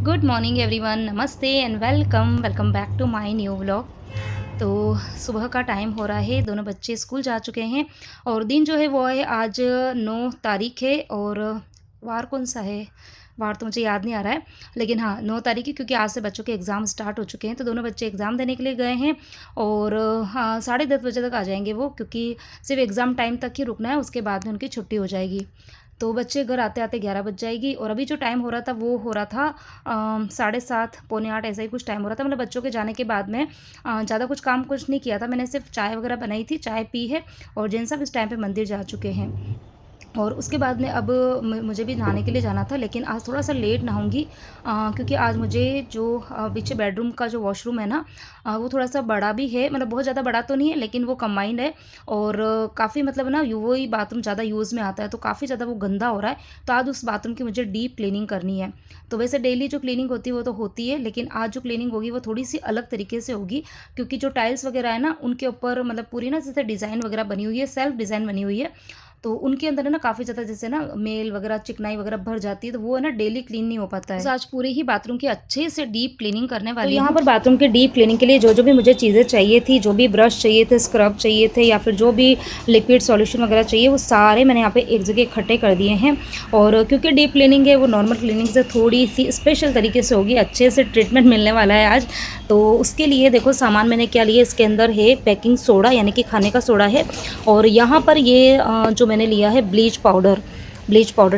Good morning everyone, नमस्ते and welcome welcome back to my new vlog. तो सुबह का टाइम हो रहा है, दोनों बच्चे स्कूल जा चुके हैं और दिन जो है वो है आज 9 तारीख है। और वार कौन सा है, वार तो मुझे याद नहीं आ रहा है, लेकिन हाँ 9 तारीख है क्योंकि आज से बच्चों के एग्ज़ाम स्टार्ट हो चुके हैं। तो दोनों बच्चे एग्ज़ाम देने के लिए गए हैं और हाँ 10:30 बजे तक आ जाएंगे वो, क्योंकि सिर्फ एग्ज़ाम टाइम तक ही रुकना है, उसके बाद में उनकी छुट्टी हो जाएगी। तो बच्चे घर आते आते 11 बज जाएगी। और अभी जो टाइम हो रहा था वो हो रहा था 7:30 पौने 8 ऐसा ही कुछ टाइम हो रहा था। मतलब बच्चों के जाने के बाद में ज़्यादा कुछ काम कुछ नहीं किया था, मैंने सिर्फ चाय वगैरह बनाई थी, चाय पी है। और जेंट्स सब इस टाइम पे मंदिर जा चुके हैं। और उसके बाद में अब मुझे भी नहाने के लिए जाना था, लेकिन आज थोड़ा सा लेट नहाऊंगी क्योंकि आज मुझे जो पीछे बेडरूम का जो वॉशरूम है ना, वो थोड़ा सा बड़ा भी है, मतलब बहुत ज़्यादा बड़ा तो नहीं है लेकिन वो कंबाइंड है। और काफ़ी मतलब ना वही बाथरूम ज़्यादा यूज़ में आता है, तो काफ़ी ज़्यादा वो गंदा हो रहा है। तो आज उस बाथरूम की मुझे डीप क्लीनिंग करनी है। तो वैसे डेली जो क्लीनिंग होती है वो तो होती है, लेकिन आज जो क्लीनिंग होगी वो थोड़ी सी अलग तरीके से होगी, क्योंकि जो टाइल्स वगैरह है ना उनके ऊपर मतलब पूरी ना जैसे डिज़ाइन वगैरह बनी हुई है, सेल्फ डिज़ाइन बनी हुई है। तो उनके अंदर है ना काफ़ी ज़्यादा जैसे ना मेल वगैरह चिकनाई वगैरह भर जाती है, तो वो है ना डेली क्लीन नहीं हो पाता है। तो आज पूरे ही बाथरूम की अच्छे से डीप क्लीनिंग करने वाली हूँ। तो यहाँ पर बाथरूम की डीप क्लीनिंग के लिए जो जो भी मुझे चीज़ें चाहिए थी, जो भी ब्रश चाहिए थे, स्क्रब चाहिए थे, या फिर जो भी लिक्विड सॉल्यूशन वगैरह चाहिए, वो सारे मैंने यहाँ पे एक जगह इकट्ठे कर दिए हैं। और क्योंकि डीप क्लीनिंग है वो नॉर्मल क्लीनिंग से थोड़ी सी स्पेशल तरीके से होगी, अच्छे से ट्रीटमेंट मिलने वाला है आज। तो उसके लिए देखो सामान मैंने क्या लिया, इसके अंदर है बेकिंग सोडा यानी कि खाने का सोडा है। और यहाँ पर ये जो मैंने लिया है ब्लीच पाउडर,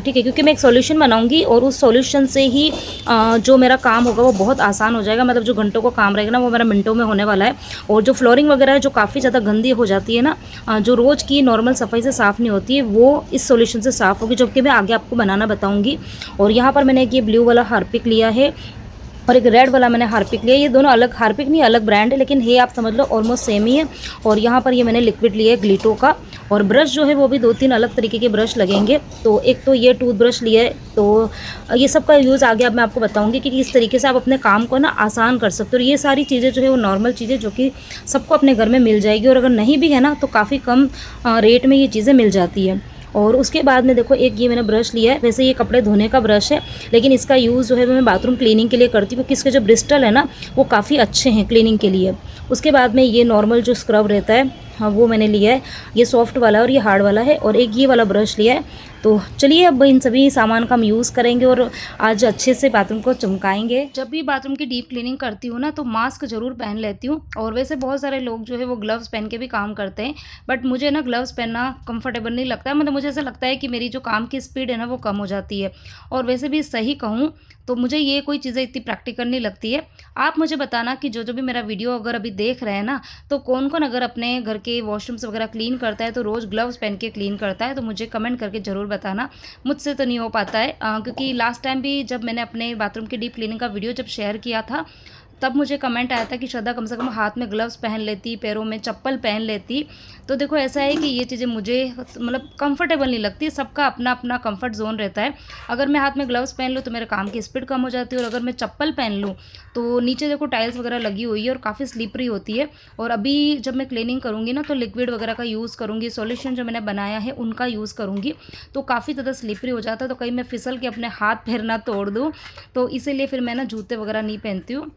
ठीक है, क्योंकि मैं एक सॉल्यूशन बनाऊंगी और उस सॉल्यूशन से ही जो मेरा काम होगा वो बहुत आसान हो जाएगा। मतलब जो घंटों का काम रहेगा ना वो मेरा मिनटों में होने वाला है। और जो फ्लोरिंग वगैरह है जो काफ़ी ज़्यादा गंदी हो जाती है ना, जो रोज़ की नॉर्मल सफाई से साफ़ नहीं होती है, वो इस सॉल्यूशन से साफ़ होगी, जो कि मैं आगे आपको बनाना बताऊँगी। और यहाँ पर मैंने एक ये ब्लू वाला हार्पिक लिया है और एक रेड वाला मैंने हार्पिक लिया। ये दोनों अलग, हार्पिक नहीं अलग ब्रांड है, लेकिन ये आप समझ लो ऑलमोस्ट सेम ही है। और यहाँ पर ये मैंने लिक्विड लिया है ग्लिटो का। और ब्रश जो है वो भी 2-3 अलग तरीके के ब्रश लगेंगे। तो एक तो ये टूथ ब्रश लिया है, तो ये सब का यूज़ आगे अब मैं आपको बताऊंगी कि किस तरीके से आप अपने काम को ना आसान कर सकते हो। और ये सारी चीज़ें जो है वो नॉर्मल चीज़ें जो कि सबको अपने घर में मिल जाएगी, और अगर नहीं भी है ना तो काफ़ी कम रेट में ये चीज़ें मिल जाती है। और उसके बाद में देखो एक ये मैंने ब्रश लिया है, वैसे ये कपड़े धोने का ब्रश है, लेकिन इसका यूज़ जो है मैं बाथरूम क्लीनिंग के लिए करती हूँ, क्योंकि इसके जो ब्रिस्टल है ना वो काफ़ी अच्छे हैं क्लीनिंग के लिए। उसके बाद में ये नॉर्मल जो स्क्रब रहता है, हाँ वो मैंने लिया है, ये सॉफ्ट वाला है और ये हार्ड वाला है। और एक ये वाला ब्रश लिया है। तो चलिए अब इन सभी सामान का हम यूज़ करेंगे और आज अच्छे से बाथरूम को चमकाएंगे। जब भी बाथरूम की डीप क्लीनिंग करती हूँ ना तो मास्क ज़रूर पहन लेती हूँ। और वैसे बहुत सारे लोग जो है वो ग्लव्स पहन के भी काम करते हैं, बट मुझे ना ग्लव्स पहनना कंफर्टेबल नहीं लगता है। मतलब मुझे ऐसा लगता है कि मेरी जो काम की स्पीड है ना वो कम हो जाती है। और वैसे भी सही कहूँ तो मुझे ये कोई चीज़ें इतनी प्रैक्टिकल नहीं लगती है। आप मुझे बताना कि जो जो भी मेरा वीडियो अगर अभी देख रहे हैं ना, तो कौन कौन अगर अपने घर के वॉशरूम्स वगैरह क्लीन करता है तो रोज़ ग्लव्स पहन के क्लीन करता है, तो मुझे कमेंट करके ज़रूर बताना। मुझसे तो नहीं हो पाता है, क्योंकि लास्ट टाइम भी जब मैंने अपने बाथरूम की डीप क्लीनिंग का वीडियो जब शेयर किया था, तब मुझे कमेंट आया था कि श्रद्धा कम से कम हाथ में ग्लव्स पहन लेती, पैरों में चप्पल पहन लेती। तो देखो ऐसा है कि ये चीज़ें मुझे मतलब कंफर्टेबल नहीं लगती। सबका अपना अपना कंफर्ट जोन रहता है। अगर मैं हाथ में ग्लव्स पहन लूँ तो मेरे काम की स्पीड कम हो जाती है, और अगर मैं चप्पल पहन लूँ तो नीचे देखो टाइल्स वगैरह लगी हुई है और काफ़ी स्लिपरी होती है। और अभी जब मैं क्लीनिंग करूँगी ना तो लिक्विड वगैरह का यूज़ करूँगी, सॉल्यूशन जो मैंने बनाया है उनका यूज़ करूँगी, तो काफ़ी ज़्यादा स्लिपरी हो जाता है। तो कहीं मैं फिसल के अपने हाथ पैर ना तोड़ दूँ, तो इसीलिए फिर मैं ना जूते वगैरह नहीं पहनती हूँ।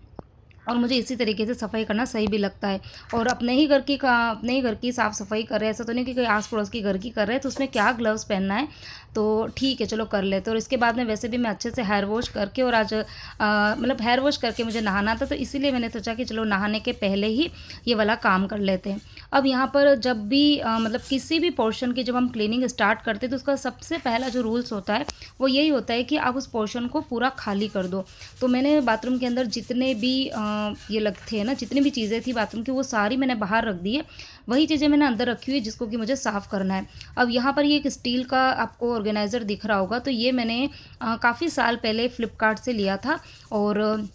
और मुझे इसी तरीके से सफाई करना सही भी लगता है। और अपने ही घर की साफ़ सफाई कर रहे हैं, ऐसा तो नहीं कि कोई आस पड़ोस की घर की कर रहे हैं तो उसमें क्या ग्लव्स पहनना है। तो ठीक है चलो कर लेते। और इसके बाद में वैसे भी मैं अच्छे से हेयर वॉश करके, और आज मतलब हेयर वॉश करके मुझे नहाना था, तो इसीलिए मैंने सोचा कि चलो नहाने के पहले ही ये वाला काम कर लेते हैं। अब यहाँ पर जब भी मतलब किसी भी पोर्शन की जब हम क्लीनिंग स्टार्ट करते हैं तो उसका सबसे पहला जो रूल्स होता है वो यही होता है कि आप उस पोर्शन को पूरा खाली कर दो। तो मैंने बाथरूम के अंदर जितने भी ये लगते हैं ना, जितनी भी चीज़ें थी बाथरूम की वो सारी मैंने बाहर रख दी है। वही चीज़ें मैंने अंदर रखी हुई है जिसको कि मुझे साफ़ करना है। अब यहाँ पर ये एक स्टील का आपको ऑर्गेनाइज़र दिख रहा होगा, तो ये मैंने काफ़ी साल पहले फ़्लिपकार्ट से लिया था। और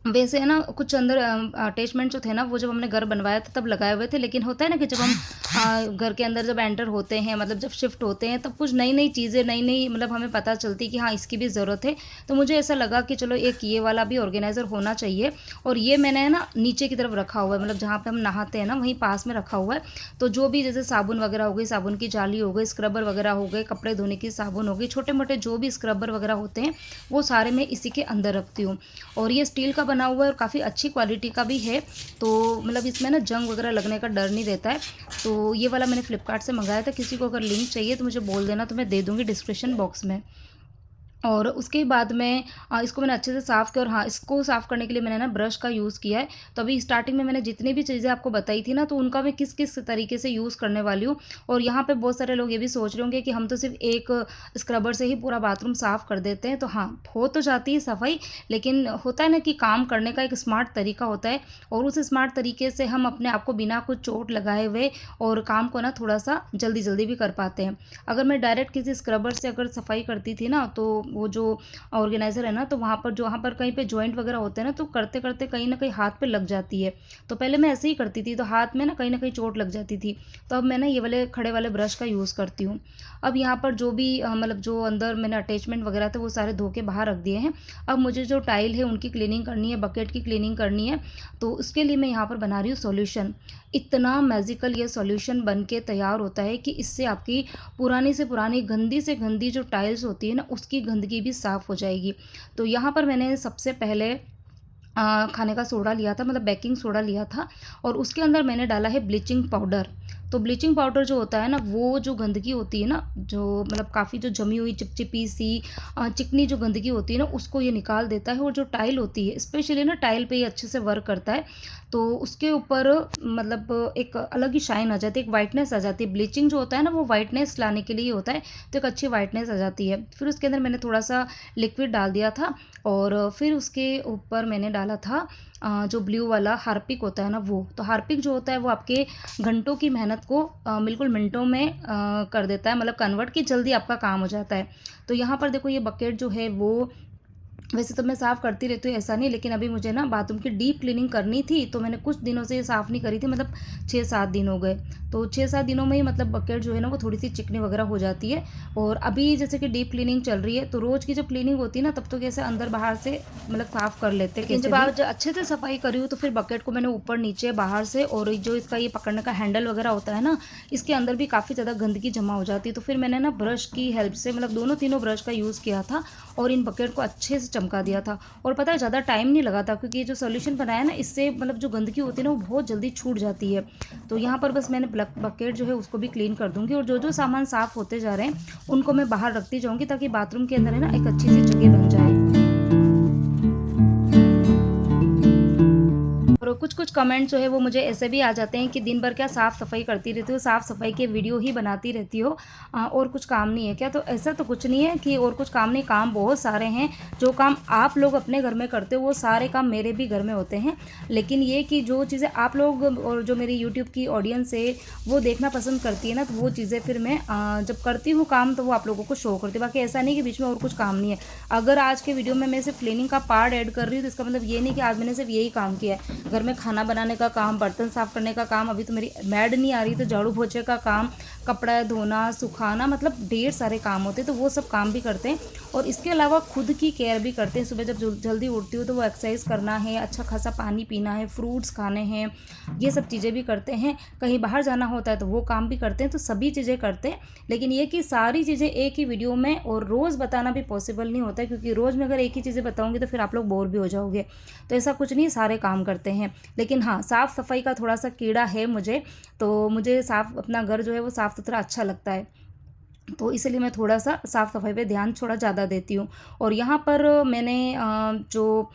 वैसे है ना कुछ अंदर अटैचमेंट जो थे ना वो जब हमने घर बनवाया था तब लगाए हुए थे, लेकिन होता है ना कि जब हम घर के अंदर जब एंटर होते हैं, मतलब जब शिफ्ट होते हैं, तब कुछ नई नई चीज़ें, नई नई मतलब हमें पता चलती कि हाँ इसकी भी ज़रूरत है। तो मुझे ऐसा लगा कि चलो एक ये वाला भी ऑर्गेनाइज़र होना चाहिए। और ये मैंने है ना नीचे की तरफ रखा हुआ है, मतलब जहाँ पे हम नहाते हैं ना वहीं पास में रखा हुआ है। तो जो भी जैसे साबुन वगैरह हो गई, साबुन की जाली हो गई, स्क्रबर वगैरह हो गए, कपड़े धोने की साबुन हो गई, छोटे मोटे जो भी स्क्रबर वगैरह होते हैं वो सारे मैं इसी के अंदर रखती हूँ। और ये स्टील का बना हुआ है और काफ़ी अच्छी क्वालिटी का भी है। तो मतलब इसमें ना जंग वगैरह लगने का डर नहीं रहता है। तो ये वाला मैंने फ्लिपकार्ट से मंगाया था। किसी को अगर लिंक चाहिए तो मुझे बोल देना, तो मैं दे दूँगी डिस्क्रिप्शन बॉक्स में। और उसके बाद में इसको मैंने अच्छे से साफ़ किया। और हाँ, इसको साफ़ करने के लिए मैंने ना ब्रश का यूज़ किया है। तो अभी स्टार्टिंग में मैंने जितनी भी चीज़ें आपको बताई थी ना, तो उनका मैं किस-किस तरीके से यूज़ करने वाली हूँ। और यहाँ पे बहुत सारे लोग ये भी सोच रहे होंगे कि हम तो सिर्फ़ एक स्क्रबर से ही पूरा बाथरूम साफ़ कर देते हैं। तो हाँ, हो तो जाती है सफाई, लेकिन होता है ना कि काम करने का एक स्मार्ट तरीका होता है। और उस स्मार्ट तरीके से हम अपने आप को बिना कुछ चोट लगाए हुए और काम को ना थोड़ा-सा जल्दी-जल्दी भी कर पाते हैं। अगर मैं डायरेक्ट किसी स्क्रबर से अगर सफाई करती थी ना, तो वो जो ऑर्गेनाइज़र है ना, तो वहाँ पर कहीं पे जॉइंट वगैरह होते हैं ना, तो करते-करते कहीं न कहीं हाथ पे लग जाती है। तो पहले मैं ऐसे ही करती थी, तो हाथ में ना कहीं न कहीं चोट लग जाती थी। तो अब मैं ना ये वाले खड़े वाले ब्रश का यूज़ करती हूँ। अब यहाँ पर जो भी मतलब जो अंदर मैंने अटैचमेंट वगैरह थे वो सारे धो के बाहर रख दिए हैं। अब मुझे जो टाइल है उनकी क्लीनिंग करनी है, बकेट की क्लीनिंग करनी है। तो उसके लिए मैं यहाँ पर बना रही हूँ सॉल्यूशन। इतना मैजिकल ये सॉल्यूशन बन के तैयार होता है कि इससे आपकी पुरानी से पुरानी, गंदी से गंदी जो टाइल्स होती है ना, उसकी गंदगी भी साफ़ हो जाएगी। तो यहाँ पर मैंने सबसे पहले खाने का सोडा लिया था, मतलब बेकिंग सोडा लिया था। और उसके अंदर मैंने डाला है ब्लीचिंग पाउडर। तो ब्लीचिंग पाउडर जो होता है ना, वो जो गंदगी होती है ना, जो मतलब काफ़ी जो जमी हुई चिपचिपी सी चिकनी जो गंदगी होती है ना, उसको ये निकाल देता है। और जो टाइल होती है, स्पेशली ना टाइल पे ये अच्छे से वर्क करता है। तो उसके ऊपर मतलब एक अलग ही शाइन आ जाती है, एक वाइटनेस आ जाती है। ब्लीचिंग जो होता है ना, वो वाइटनेस लाने के लिए होता है, तो एक अच्छी वाइटनेस आ जाती है। फिर उसके अंदर मैंने थोड़ा-सा लिक्विड डाल दिया था। और फिर उसके ऊपर मैंने डाला था जो ब्लू वाला हार्पिक होता है ना वो। तो हार्पिक जो होता है वो आपके घंटों की मेहनत को बिल्कुल मिनटों में कर देता है, मतलब कन्वर्ट, कि जल्दी आपका काम हो जाता है। तो यहाँ पर देखो ये बकेट जो है वो, वैसे तो मैं साफ़ करती रहती हूँ, ऐसा नहीं, लेकिन अभी मुझे ना बाथरूम की डीप क्लीनिंग करनी थी, तो मैंने कुछ दिनों से ये साफ़ नहीं करी थी, मतलब 6-7 दिन हो गए। तो 6-7 दिनों में ही मतलब बकेट जो है ना वो थोड़ी-सी चिकनी वगैरह हो जाती है। और अभी जैसे कि डीप क्लीनिंग चल रही है, तो रोज़ की जब क्लीनिंग होती है ना, तब तो कैसे अंदर-बाहर से मतलब साफ़ कर लेते हैं, लेकिन जब आज अच्छे से सफाई करी हूँ, तो फिर बकेट को मैंने ऊपर-नीचे, बाहर से, और जो इसका ये पकड़ने का हैंडल वगैरह होता है ना, इसके अंदर भी काफ़ी ज़्यादा गंदगी जमा हो जाती है। तो फिर मैंने ना ब्रश की हेल्प से, मतलब दोनों तीनों ब्रश का यूज़ किया था और इन बकेट को अच्छे से चमका दिया था। और पता है ज़्यादा टाइम नहीं लगा था, क्योंकि ये जो सॉल्यूशन बनाया ना, इससे मतलब जो गंदगी होती है ना वो बहुत जल्दी छूट जाती है। तो यहाँ पर बस मैंने बकेट जो है उसको भी क्लीन कर दूँगी। और जो सामान साफ़ होते जा रहे हैं उनको मैं बाहर रखती जाऊँगी, ताकि बाथरूम के अंदर है ना एक अच्छी सी जगह बन जाए। और कुछ-कुछ कमेंट जो है वो मुझे ऐसे भी आ जाते हैं कि दिन भर क्या साफ़-सफ़ाई करती रहती हो, साफ़-सफ़ाई के वीडियो ही बनाती रहती हो, और कुछ काम नहीं है क्या? तो ऐसा तो कुछ नहीं है कि और कुछ काम नहीं, काम बहुत सारे हैं। जो काम आप लोग अपने घर में करते हो वो सारे काम मेरे भी घर में होते हैं। लेकिन ये कि जो चीज़ें आप लोग और जो मेरी यूट्यूब की ऑडियंस है वो देखना पसंद करती है ना, तो वो चीज़ें फिर मैं जब करती हूँ काम, तो वो आप लोगों को शो करती हूँ। बाकी ऐसा नहीं कि बीच में और कुछ काम नहीं है। अगर आज के वीडियो में मैं सिर्फ क्लीनिंग का पार्ट ऐड कर रही हूँ, तो इसका मतलब ये नहीं कि आज मैंने सिर्फ यही काम किया है। घर में खाना बनाने का काम, बर्तन साफ़ करने का काम, अभी तो मेरी मैड नहीं आ रही, तो झाड़ू पोछे का काम, कपड़ा धोना, सुखाना, मतलब ढेर सारे काम होते हैं, तो वो सब काम भी करते हैं। और इसके अलावा खुद की केयर भी करते हैं। सुबह जब जल्दी उठती हूँ तो वो एक्सरसाइज करना है, अच्छा खासा पानी पीना है, फ्रूट्स खाने हैं, ये सब चीज़ें भी करते हैं। कहीं बाहर जाना होता है तो वो काम भी करते हैं, तो सभी चीज़ें करते हैं। लेकिन ये कि सारी चीज़ें एक ही वीडियो में और रोज़ बताना भी पॉसिबल नहीं होता है, क्योंकि रोज़ में अगर एक ही चीज़ें बताऊँगी तो फिर आप लोग बोर भी हो जाओगे। तो ऐसा कुछ नहीं, सारे काम करते हैं। लेकिन हाँ, साफ़ सफाई का थोड़ा-सा कीड़ा है मुझे, तो मुझे साफ़ अपना घर जो है वो साफ़-सुथरा अच्छा लगता है। तो इसलिए मैं थोड़ा-सा साफ़-सफाई पे ध्यान थोड़ा ज़्यादा देती हूँ। और यहाँ पर मैंने जो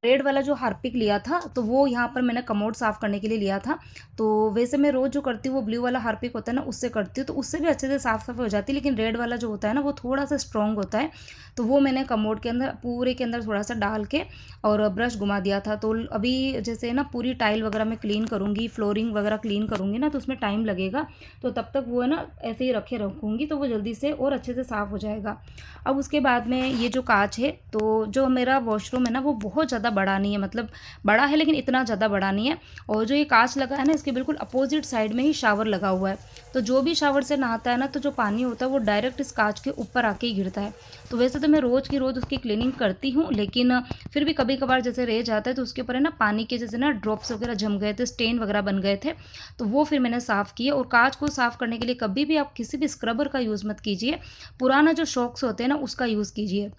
रेड वाला जो हार्पिक लिया था, तो वो यहाँ पर मैंने कमोड साफ़ करने के लिए लिया था। तो वैसे मैं रोज़ जो करती हूँ वो ब्लू वाला हार्पिक होता है ना, उससे करती हूँ, तो उससे भी अच्छे से साफ़-सफ़ाई हो जाती है। लेकिन रेड वाला जो होता है ना वो थोड़ा-सा स्ट्रॉन्ग होता है, तो वो मैंने कमोड के अंदर पूरे के अंदर थोड़ा-सा डाल के और ब्रश घुमा दिया था। तो अभी जैसे ना पूरी टाइल वगैरह मैं क्लीन करूँगी, फ्लोरिंग वगैरह क्लीन करूँगी ना, तो उसमें टाइम लगेगा। तो तब तक वो है ना ऐसे ही रखे रखूँगी, तो वो जल्दी से और अच्छे से साफ़ हो जाएगा। अब उसके बाद में ये जो काँच है, तो जो मेरा वॉशरूम है ना वो बहुत ज़्यादा बड़ा नहीं है, मतलब बड़ा है लेकिन इतना ज़्यादा बड़ा नहीं है। और जो ये काँच लगा है ना, इसके बिल्कुल अपोज़िट साइड में ही शावर लगा हुआ है। तो जो भी शावर से नहाता है ना, तो जो पानी होता है वो डायरेक्ट इस काँच के ऊपर आके ही गिरता है। तो वैसे तो मैं रोज़ की रोज़ उसकी क्लीनिंग करती हूँ, लेकिन फिर भी कभी-कभार जैसे रह जाता है तो उसके ऊपर है ना पानी के जैसे ना ड्रॉप्स वगैरह जम गए थे, स्टेन वगैरह बन गए थे, तो वो फिर मैंने साफ़ किए। और काँच को साफ़ करने के लिए कभी भी आप किसी भी स्क्रबर का यूज़ मत कीजिए, पुराना जो शॉक्स होते हैं ना उसका यूज़ कीजिए।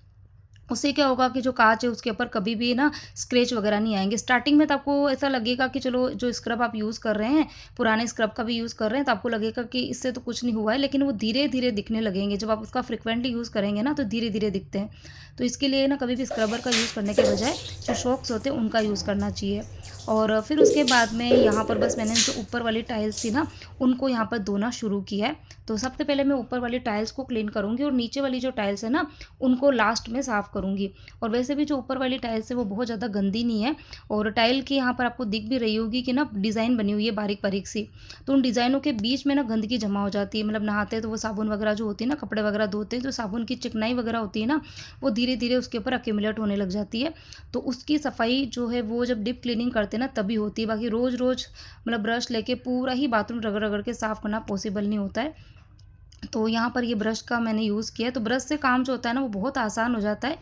उससे क्या होगा कि जो काँच है उसके ऊपर कभी भी ना स्क्रैच वगैरह नहीं आएँगे। स्टार्टिंग में तो आपको ऐसा लगेगा कि चलो जो स्क्रब आप यूज़ कर रहे हैं, पुराने स्क्रब का भी यूज़ कर रहे हैं, तो आपको लगेगा कि इससे तो कुछ नहीं हुआ है, लेकिन वो धीरे-धीरे दिखने लगेंगे। जब आप उसका फ्रीक्वेंटली यूज़ करेंगे ना तो धीरे-धीरे दिखते हैं। तो इसके लिए ना कभी भी स्क्रबर का यूज़ करने के बजाय जो शॉक्स होते हैं उनका यूज़ करना चाहिए। और फिर उसके बाद में यहाँ पर बस मैंने जो ऊपर वाली टाइल्स थी ना, उनको यहाँ पर धोना शुरू किया है। तो सबसे पहले मैं ऊपर वाली टाइल्स को क्लीन करूँगी और नीचे वाली जो टाइल्स है ना, उनको लास्ट में साफ़ करूँगी। और वैसे भी जो ऊपर वाली टाइल्स है वो बहुत ज़्यादा गंदी नहीं है, और टाइल की यहाँ पर आपको दिख भी रही होगी कि ना डिज़ाइन बनी हुई है बारीक-बारीक सी। तो उन डिज़ाइनों के बीच में ना गंदगी जमा हो जाती है, मतलब नहाते हैं तो वो साबुन वगैरह जो होती है ना, कपड़े वगैरह धोते हैं तो साबुन की चिकनाई वगैरह होती है ना, वो धीरे-धीरे उसके ऊपर एक्यूमुलेट होने लग जाती है। तो उसकी सफाई जो है वो जब डीप क्लीनिंग करते हैं ना तभी होती है, बाकी रोज़-रोज़ मतलब ब्रश लेके पूरा ही बाथरूम रगड़-रगड़ के साफ़ करना पॉसिबल नहीं होता है। तो यहाँ पर ये ब्रश का मैंने यूज़ किया है, तो ब्रश से काम जो होता है ना वो बहुत आसान हो जाता है।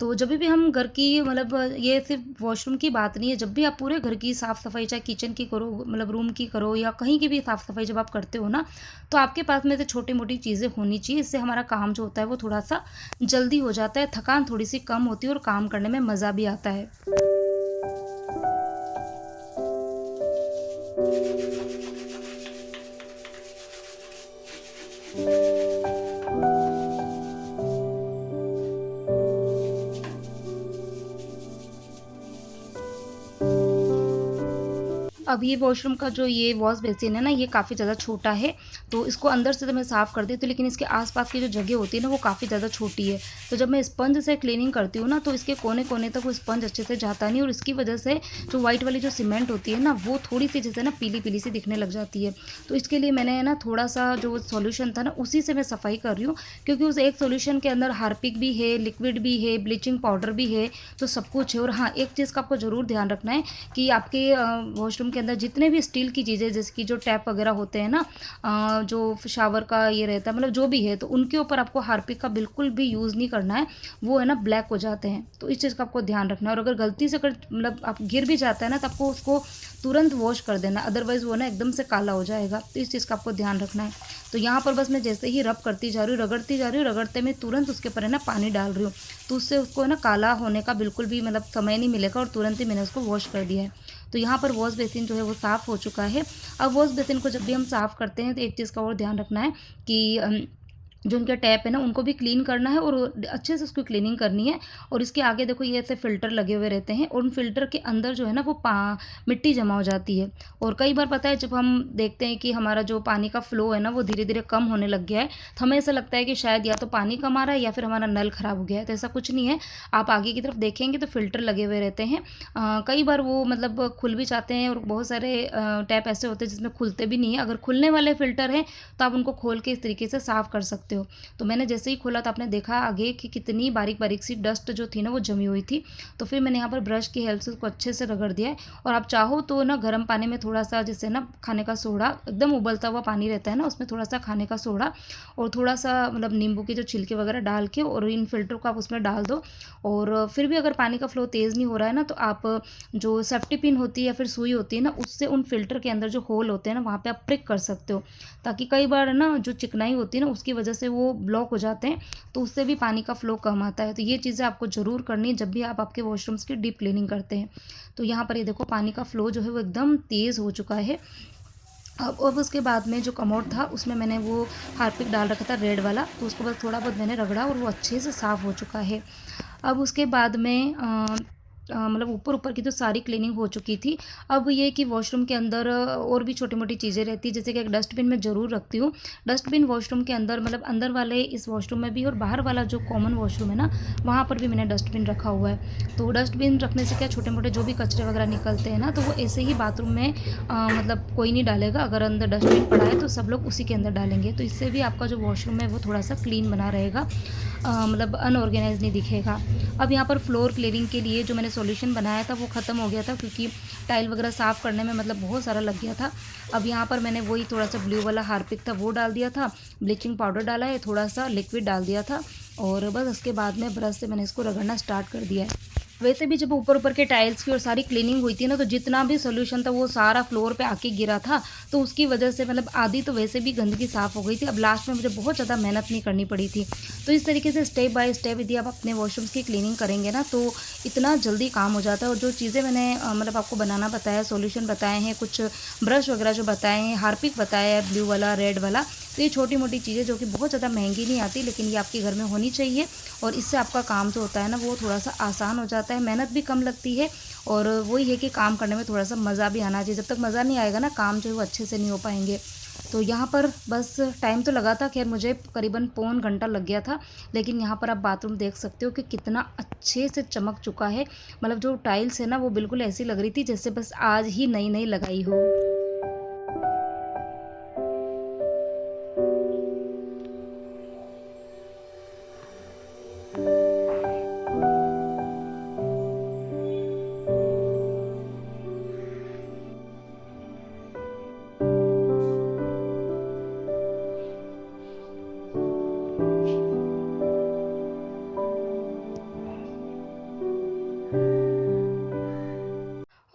तो जब भी हम घर की मतलब ये सिर्फ़ वॉशरूम की बात नहीं है, जब भी आप पूरे घर की साफ़-सफ़ाई चाहे किचन की करो, मतलब रूम की करो या कहीं की भी साफ़-सफ़ाई जब आप करते हो ना, तो आपके पास में से छोटी-मोटी चीज़ें होनी चाहिए। इससे हमारा काम जो होता है वो थोड़ा-सा जल्दी हो जाता है, थकान थोड़ी-सी कम होती है और काम करने में मज़ा भी आता है। अब ये वॉशरूम का जो ये वॉश बेसिन है ना, ये काफ़ी ज़्यादा छोटा है, तो इसको अंदर से तो मैं साफ़ कर देती हूँ, लेकिन इसके आस-पास की जो जगह होती है ना, वो काफ़ी ज़्यादा छोटी है। तो जब मैं स्पंज से क्लीनिंग करती हूँ ना, तो इसके कोने-कोने तक वो स्पंज अच्छे से जाता नहीं, और इसकी वजह से जो व्हाइट वाली जो सीमेंट होती है ना, वो थोड़ी-सी जैसे ना पीली-पीली सी दिखने लग जाती है। तो इसके लिए मैंने ना थोड़ा-सा जो सॉल्यूशन था ना, उसी से मैं सफाई कर रही हूँ, क्योंकि उस एक सॉल्यूशन के अंदर हार्पिक भी है, लिक्विड भी है, ब्लीचिंग पाउडर भी है, तो सब कुछ है। और हाँ, एक चीज़ का आपको ज़रूर ध्यान रखना है कि आपके वॉशरूम के अंदर जितने भी स्टील की चीज़ें जैसे कि जो टैप वगैरह होते हैं ना, जो शावर का ये रहता है, मतलब जो भी है, तो उनके ऊपर आपको हार्पिक का बिल्कुल भी यूज़ नहीं करना है, वो है ना ब्लैक हो जाते हैं। तो इस चीज़ का आपको ध्यान रखना है, और अगर गलती से अगर मतलब आप गिर भी जाता है ना, तो आपको उसको तुरंत वॉश कर देना, अदरवाइज़ वो ना एकदम से काला हो जाएगा। तो इस चीज़ का आपको ध्यान रखना है। तो यहाँ पर बस मैं जैसे ही रब करती जा रही हूँ, रगड़ती जा रही हूँ, रगड़ते में तुरंत उसके ऊपर है ना पानी डाल रही हूँ, तो उससे उसको है ना काला होने का बिल्कुल भी मतलब समय नहीं मिलेगा, और तुरंत ही मैंने उसको वॉश कर दिया है। तो यहाँ पर वॉश बेसिन जो है वो साफ़ हो चुका है। अब वॉश बेसिन को जब भी हम साफ़ करते हैं तो एक चीज़ का और ध्यान रखना है कि जो उनके टैप है ना उनको भी क्लीन करना है, और अच्छे से उसकी क्लीनिंग करनी है। और इसके आगे देखो ये ऐसे फ़िल्टर लगे हुए रहते हैं, और उन फ़िल्टर के अंदर जो है ना वो मिट्टी जमा हो जाती है। और कई बार पता है जब हम देखते हैं कि हमारा जो पानी का फ़्लो है ना वो धीरे-धीरे कम होने लग गया है, तो हमें ऐसा लगता है कि शायद या तो पानी कम आ रहा है या फिर हमारा नल ख़राब हो गया है। तो ऐसा कुछ नहीं है, आप आगे की तरफ देखेंगे तो फ़िल्टर लगे हुए रहते हैं। कई बार वो मतलब खुल भी जाते हैं, और बहुत सारे टैप ऐसे होते हैं जिसमें खुलते भी नहीं है। अगर खुलने वाले फ़िल्टर हैं तो आप उनको खोल के इस तरीके से साफ़ कर सकते हो। तो मैंने जैसे ही खोला तो आपने देखा आगे कि कितनी बारीक-बारीक सी डस्ट जो थी ना वो जमी हुई थी। तो फिर मैंने यहाँ पर ब्रश की हेल्प से उसको अच्छे से रगड़ दिया है, और आप चाहो तो ना गर्म पानी में थोड़ा-सा जैसे ना खाने का सोडा, एकदम उबलता हुआ पानी रहता है ना, उसमें थोड़ा-सा खाने का सोडा और थोड़ा-सा मतलब नींबू के जो छिलके वगैरह डाल के, और इन फ़िल्टर को आप उसमें डाल दो। और फिर भी अगर पानी का फ़्लो तेज़ नहीं हो रहा है ना, तो आप जो सेफ्टी पिन होती है या फिर सुई होती है ना, उससे उन फ़िल्टर के अंदर जो होल होते हैं ना, वहाँ पे आप प्रिक कर सकते हो। ताकि कई बार ना जो चिकनाई होती है ना, उसकी वजह से वो ब्लॉक हो जाते हैं, तो उससे भी पानी का फ़्लो कम आता है। तो ये चीज़ें आपको ज़रूर करनी है जब भी आप आपके वॉशरूम्स की डीप क्लीनिंग करते हैं। तो यहाँ पर ये देखो पानी का फ़्लो जो है वो एकदम तेज़ हो चुका है। अब उसके बाद में जो कमोड था उसमें मैंने वो हार्पिक डाल रखा था रेड वाला, तो उसको बस थोड़ा बहुत मैंने रगड़ा और वो अच्छे से साफ़ हो चुका है। अब उसके बाद में मतलब ऊपर-ऊपर की तो सारी क्लीनिंग हो चुकी थी। अब ये कि वॉशरूम के अंदर और भी छोटी-मोटी चीज़ें रहती हैं, जैसे कि एक डस्टबिन मैं ज़रूर रखती हूँ। डस्टबिन वॉशरूम के अंदर मतलब अंदर वाले इस वॉशरूम में भी, और बाहर वाला जो कॉमन वॉशरूम है ना, वहाँ पर भी मैंने डस्टबिन रखा हुआ है। तो डस्टबिन रखने से क्या छोटे-मोटे जो भी कचरे वगैरह निकलते हैं ना, तो वो ऐसे ही बाथरूम में मतलब कोई नहीं डालेगा। अगर अंदर डस्टबिन पड़ा है तो सब लोग उसी के अंदर डालेंगे। तो इससे भी आपका जो वॉशरूम है वो थोड़ा-सा क्लीन बना रहेगा, मतलब अनऑर्गेनाइज़ नहीं दिखेगा। अब यहाँ पर फ्लोर क्लीनिंग के लिए जो मैंने सॉल्यूशन बनाया था वो ख़त्म हो गया था, क्योंकि टाइल वगैरह साफ़ करने में मतलब बहुत सारा लग गया था। अब यहाँ पर मैंने वही थोड़ा सा ब्लू वाला हार्पिक था वो डाल दिया था, ब्लीचिंग पाउडर डाला है, थोड़ा सा लिक्विड डाल दिया था, और बस उसके बाद में ब्रश से मैंने इसको रगड़ना स्टार्ट कर दिया है। वैसे भी जब ऊपर ऊपर के टाइल्स की और सारी क्लीनिंग हुई थी ना, तो जितना भी सोल्यूशन था वो सारा फ्लोर पे आके गिरा था, तो उसकी वजह से मतलब आधी तो वैसे भी गंदगी साफ़ हो गई थी। अब लास्ट में मुझे बहुत ज़्यादा मेहनत नहीं करनी पड़ी थी। तो इस तरीके से स्टेप बाय स्टेप यदि आप अपने वॉशरूम्स की क्लीनिंग करेंगे ना, तो इतना जल्दी काम हो जाता है। और जो चीज़ें मैंने मतलब आपको बनाना बताया, सोल्यूशन बताए हैं, कुछ ब्रश वगैरह जो बताए हैं, हार्पिक बताया है ब्लू वाला, रेड वाला, तो ये छोटी मोटी चीज़ें जो कि बहुत ज़्यादा महंगी नहीं आती, लेकिन ये आपके घर में होनी चाहिए। और इससे आपका काम जो होता है ना, वो थोड़ा सा आसान हो जाता है, मेहनत भी कम लगती है, और वही है कि काम करने में थोड़ा सा मज़ा भी आना चाहिए। जब तक मज़ा नहीं आएगा ना, काम जो है वो अच्छे से नहीं हो पाएंगे। तो यहाँ पर बस टाइम तो लगा था, खैर मुझे करीबन पौन घंटा लग गया था, लेकिन यहाँ पर आप बाथरूम देख सकते हो कि कितना अच्छे से चमक चुका है। मतलब जो टाइल्स है ना, वो बिल्कुल ऐसी लग रही थी जैसे बस आज ही नई नई लगाई हो।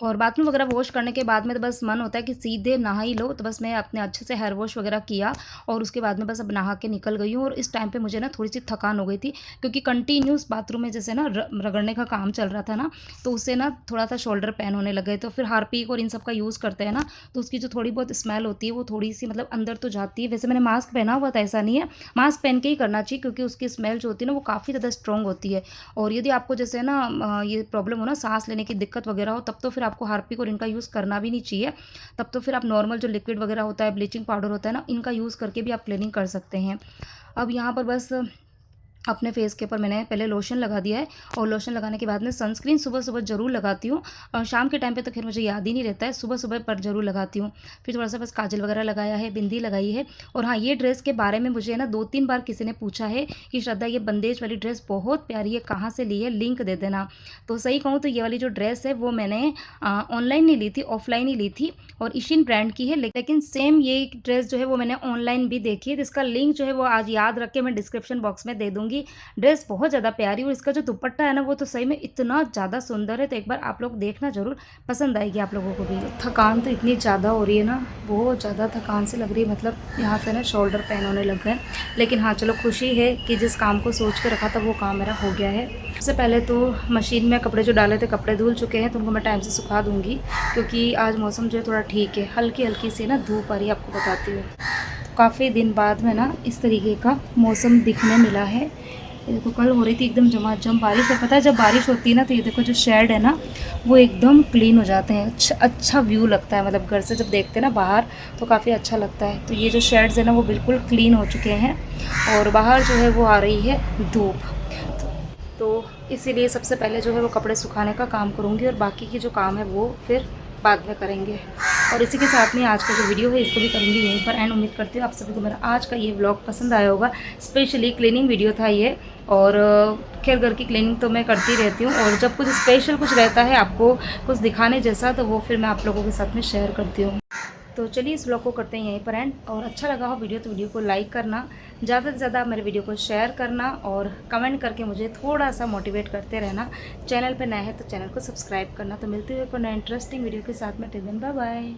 और बाथरूम वगैरह वॉश करने के बाद में तो बस मन होता है कि सीधे नहा ही लो। तो बस मैं अपने अच्छे से हेयर वॉश वगैरह किया, और उसके बाद में बस अब नहा के निकल गई हूँ। और इस टाइम पे मुझे ना थोड़ी सी थकान हो गई थी, क्योंकि कंटिन्यूस बाथरूम में जैसे ना रगड़ने का काम चल रहा था ना, तो उससे ना थोड़ा सा शोल्डर पेन होने लग गए। तो फिर हार्पिक और इन सब का यूज़ करते हैं ना, तो उसकी जो थोड़ी बहुत स्मेल होती है वो थोड़ी सी मतलब अंदर तो जाती है। वैसे मैंने मास्क पहना हुआ था, ऐसा नहीं है, मास्क पहन के ही करना चाहिए, क्योंकि उसकी स्मेल जो होती है ना, वो काफ़ी ज़्यादा स्ट्रॉन्ग होती है। और यदि आपको जैसे ना ये प्रॉब्लम हो ना, सांस लेने की दिक्कत वगैरह हो, तब तो फिर आपको हार्पिक और इनका यूज़ करना भी नहीं चाहिए। तब तो फिर आप नॉर्मल जो लिक्विड वगैरह होता है, ब्लीचिंग पाउडर होता है ना, इनका यूज़ करके भी आप क्लीनिंग कर सकते हैं। अब यहाँ पर बस अपने फेस के ऊपर मैंने पहले लोशन लगा दिया है, और लोशन लगाने के बाद में सनस्क्रीन सुबह सुबह ज़रूर लगाती हूँ। और शाम के टाइम पे तो खैर मुझे याद ही नहीं रहता है, सुबह सुबह पर ज़रूर लगाती हूँ। फिर थोड़ा सा बस काजल वगैरह लगाया है, बिंदी लगाई है। और हाँ, ये ड्रेस के बारे में मुझे ना 2-3 बार किसी ने पूछा है कि श्रद्धा, ये बंदेज वाली ड्रेस बहुत प्यारी है, कहाँ से ली है, लिंक दे देना। तो सही कहूँ तो ये वाली जो ड्रेस है वो मैंने ऑनलाइन नहीं ली थी, ऑफलाइन ही ली थी, और इशिन ब्रांड की है। लेकिन सेम ये ड्रेस जो है वो मैंने ऑनलाइन भी देखी है, जिसका लिंक जो है वो आज याद रख के मैं डिस्क्रिप्शन बॉक्स में दे दूँगी। ड्रेस बहुत ज़्यादा प्यारी, और इसका जो दुपट्टा है ना, वो तो सही में इतना ज़्यादा सुंदर है। तो एक बार आप लोग देखना ज़रूर, पसंद आएगी आप लोगों को भी। थकान तो इतनी ज़्यादा हो रही है ना, बहुत ज़्यादा थकान से लग रही है, मतलब यहाँ से ना शोल्डर पेन होने लग गए। लेकिन हाँ, चलो खुशी है कि जिस काम को सोच के रखा था वो काम मेरा हो गया है। सबसे पहले तो मशीन में कपड़े जो डाले थे, कपड़े धुल चुके हैं, तो उनको मैं टाइम से सुखा दूँगी, क्योंकि आज मौसम जो है थोड़ा ठीक है, हल्की हल्की सी ना धूप आ रही है, आपको बताती हूँ। काफ़ी दिन बाद में ना इस तरीके का मौसम दिखने मिला है। ये देखो, कल हो रही थी एकदम झमाझम बारिश, है पता है जब बारिश होती है ना, तो ये देखो जो शेड है ना, वो एकदम क्लीन हो जाते हैं। अच्छा व्यू लगता है, मतलब घर से जब देखते हैं ना बाहर, तो काफ़ी अच्छा लगता है। तो ये जो शेड्स है ना, वो बिल्कुल क्लीन हो चुके हैं, और बाहर जो है वो आ रही है धूप। तो इसीलिए सबसे पहले जो है वो कपड़े सुखाने का काम करूँगी, और बाकी की जो काम है वो फिर बाद में करेंगे। और इसी के साथ में आज का जो वीडियो है इसको भी करेंगे यहीं पर एंड। उम्मीद करती हूँ आप सभी को मेरा आज का ये व्लॉग पसंद आया होगा। स्पेशली क्लीनिंग वीडियो था ये, और खैर घर की क्लीनिंग तो मैं करती रहती हूँ, और जब कुछ स्पेशल कुछ रहता है आपको कुछ दिखाने जैसा, तो वो फिर मैं आप लोगों के साथ में शेयर करती हूँ। तो चलिए इस व्लॉग को करते हैं यहीं पर एंड। और अच्छा लगा हो वीडियो तो वीडियो को लाइक करना, ज़्यादा से ज़्यादा मेरे वीडियो को शेयर करना, और कमेंट करके मुझे थोड़ा सा मोटिवेट करते रहना। चैनल पे नया है तो चैनल को सब्सक्राइब करना। तो मिलते हुए कोई नया इंटरेस्टिंग वीडियो के साथ में, टिल देन बाय बाय।